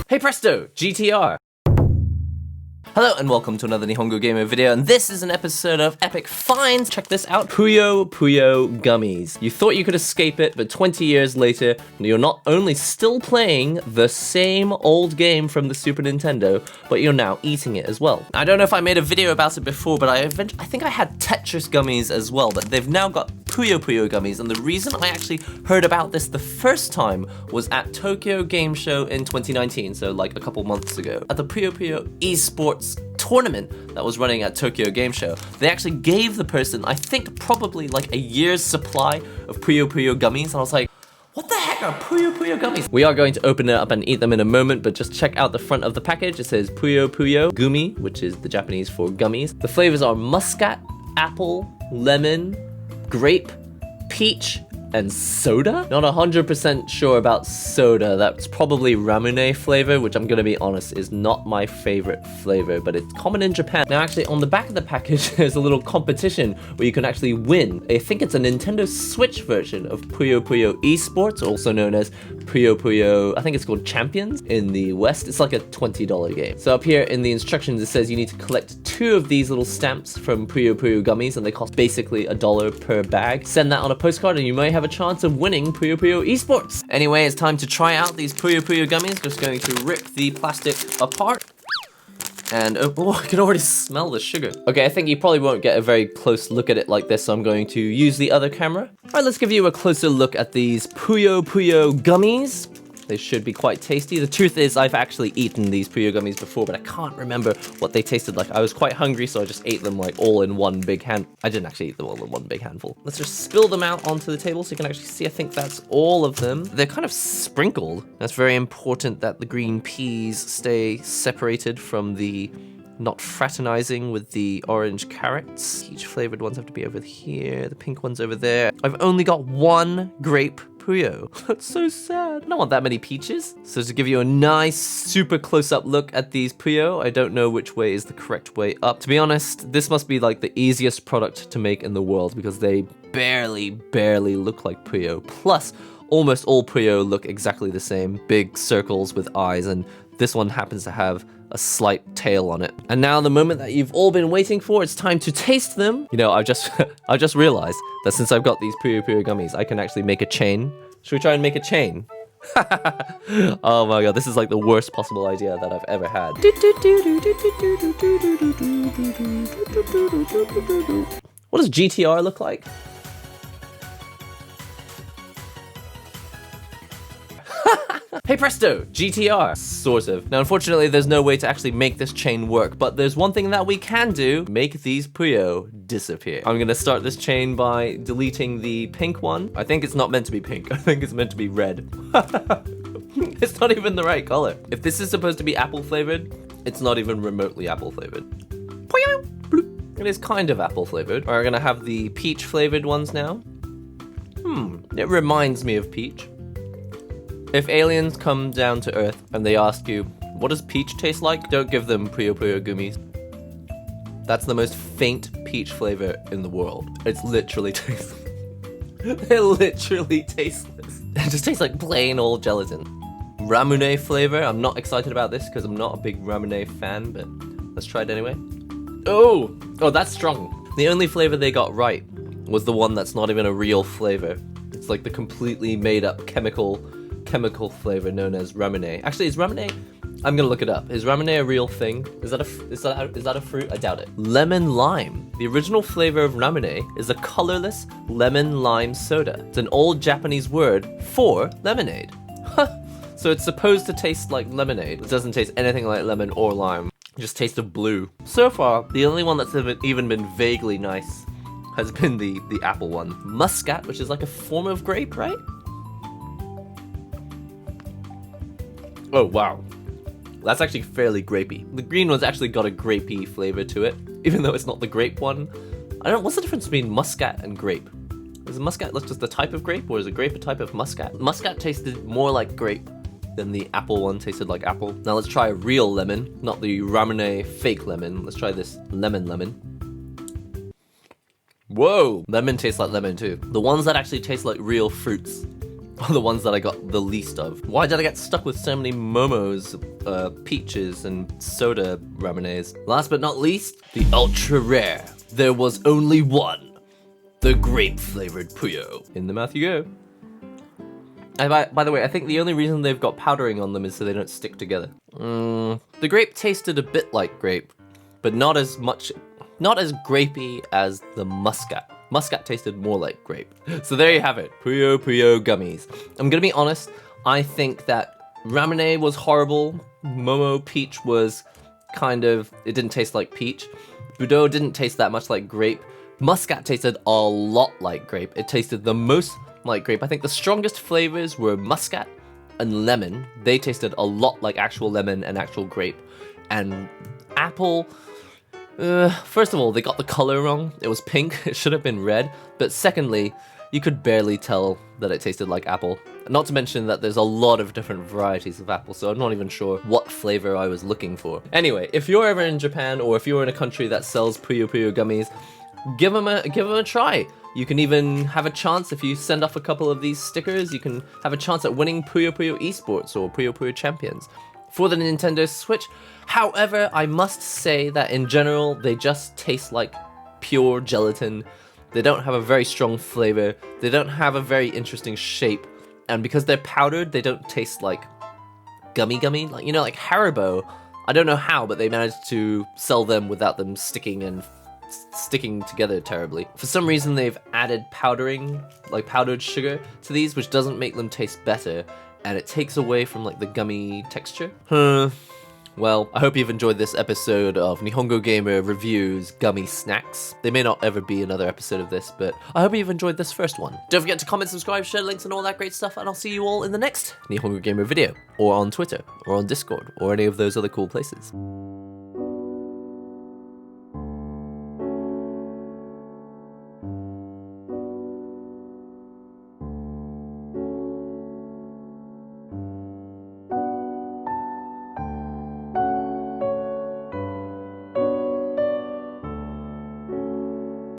Hey presto, GTR! Hello and welcome to another NihongoGamer video, and this is an episode of Epic Finds. Check this out, Puyo Puyo Gummies. You thought you could escape it, but 20 years later, you're not only still playing the same old game from the Super Nintendo, but you're now eating it as well. I don't know if I made a video about it before, but I think I had Tetris gummies as well, but they've now got Puyo Puyo gummies, and the reason I actually heard about this the first time was at Tokyo Game Show in 2019, so like a couple months ago. At the Puyo Puyo esports tournament that was running at Tokyo Game Show, they actually gave the person, I think probably like a year's supply of Puyo Puyo gummies, and I was like, what the heck are Puyo Puyo gummies? We are going to open it up and eat them in a moment, but just check out the front of the package. It says Puyo Puyo Gummy, which is the Japanese for gummies. The flavors are muscat, apple, lemon, grape, peach, and soda? Not 100% sure about soda. That's probably ramune flavor, which I'm gonna be honest is not my favorite flavor, but it's common in Japan. Now actually on the back of the package there's a little competition where you can actually win. I think it's a Nintendo Switch version of Puyo Puyo Esports, also known as Puyo Puyo, I think it's called Champions in the West. It's like a $20 game. So up here in the instructions it says you need to collect 2 of these little stamps from Puyo Puyo gummies, and they cost basically $1 per bag. Send that on a postcard and you may have a chance of winning Puyo Puyo Esports. Anyway, it's time to try out these Puyo Puyo gummies. Just going to rip the plastic apart. And oh, I can already smell the sugar. Okay, I think you probably won't get a very close look at it like this, so I'm going to use the other camera. All right, let's give you a closer look at these Puyo Puyo gummies. They should be quite tasty. The truth is, I've actually eaten these Puyo gummies before, but I can't remember what they tasted like. I was quite hungry, so I just ate them like all in one big hand. I didn't actually eat them all in one big handful. Let's just spill them out onto the table so you can actually see. I think that's all of them. They're kind of sprinkled. That's very important that the green peas stay separated from the not fraternizing with the orange carrots. Peach flavored ones have to be over here. The pink ones over there. I've only got 1 grape Puyo. That's so sad. I don't want that many peaches. So to give you a nice, super close-up look at these Puyo, I don't know which way is the correct way up. To be honest, this must be like the easiest product to make in the world because they barely look like Puyo. Plus, almost all Puyo look exactly the same. Big circles with eyes, and this one happens to have a slight tail on it. And now the moment that you've all been waiting for, it's time to taste them. You know, I just realized that since I've got these Puyo Puyo gummies, I can actually make a chain. Should we try and make a chain? Oh my god, this is like the worst possible idea that I've ever had. What does GTR look like? Hey presto, GTR, sort of. Now unfortunately there's no way to actually make this chain work, but there's one thing that we can do, make these Puyo disappear. I'm gonna start this chain by deleting the pink one. I think it's not meant to be pink, I think it's meant to be red. It's not even the right color. If this is supposed to be apple flavored, it's not even remotely apple flavored. It is kind of apple flavored. We're gonna have the peach flavored ones now. It reminds me of peach. If aliens come down to Earth and they ask you, what does peach taste like? Don't give them Puyo Puyo gummies. That's the most faint peach flavor in the world. It's literally tasteless. They're literally tasteless. It just tastes like plain old gelatin. Ramune flavor. I'm not excited about this because I'm not a big ramune fan, but let's try it anyway. Oh, that's strong. The only flavor they got right was the one that's not even a real flavor. It's like the completely made up chemical flavor known as ramune. Actually, is ramune? I'm gonna look it up. Is ramune a real thing? Is that a fruit? I doubt it. Lemon lime. The original flavor of ramune is a colorless lemon lime soda. It's an old Japanese word for lemonade. So it's supposed to taste like lemonade. It doesn't taste anything like lemon or lime. It just tastes of blue. So far, the only one that's even been vaguely nice has been the apple one. Muscat, which is like a form of grape, right? Oh, wow. That's actually fairly grapey. The green one's actually got a grapey flavor to it, even though it's not the grape one. I don't know, what's the difference between muscat and grape? Is muscat just the type of grape, or is a grape a type of muscat? Muscat tasted more like grape than the apple one tasted like apple. Now let's try a real lemon, not the ramune fake lemon. Let's try this lemon. Whoa! Lemon tastes like lemon too. The ones that actually taste like real fruits are the ones that I got the least of. Why did I get stuck with so many Momos, peaches, and soda ramenes? Last but not least, the ultra rare. There was only one. The grape-flavored Puyo. In the mouth you go. And by the way, I think the only reason they've got powdering on them is so they don't stick together. The grape tasted a bit like grape, but not as grapey as the muscat. Muscat tasted more like grape. So there you have it, Puyo Puyo gummies. I'm gonna be honest, I think that Ramune was horrible, Momo Peach was it didn't taste like peach. Budo didn't taste that much like grape. Muscat tasted a lot like grape. It tasted the most like grape. I think the strongest flavors were muscat and lemon. They tasted a lot like actual lemon and actual grape. And apple, first of all, they got the color wrong. It was pink, it should have been red. But secondly, you could barely tell that it tasted like apple. Not to mention that there's a lot of different varieties of apple, so I'm not even sure what flavor I was looking for. Anyway, if you're ever in Japan or if you're in a country that sells Puyo Puyo gummies, give them a try. You can even have a chance if you send off a couple of these stickers, you can have a chance at winning Puyo Puyo Esports or Puyo Puyo Champions for the Nintendo Switch. However, I must say that in general, they just taste like pure gelatin. They don't have a very strong flavor. They don't have a very interesting shape. And because they're powdered, they don't taste like gummy. Like, you know, like Haribo. I don't know how, but they managed to sell them without them sticking together terribly. For some reason, they've added powdering, like powdered sugar to these, which doesn't make them taste better. And it takes away from like the gummy texture. Well, I hope you've enjoyed this episode of NihongoGamer Reviews Gummy Snacks. There may not ever be another episode of this, but I hope you've enjoyed this first one. Don't forget to comment, subscribe, share links, and all that great stuff, and I'll see you all in the next NihongoGamer video, or on Twitter, or on Discord, or any of those other cool places.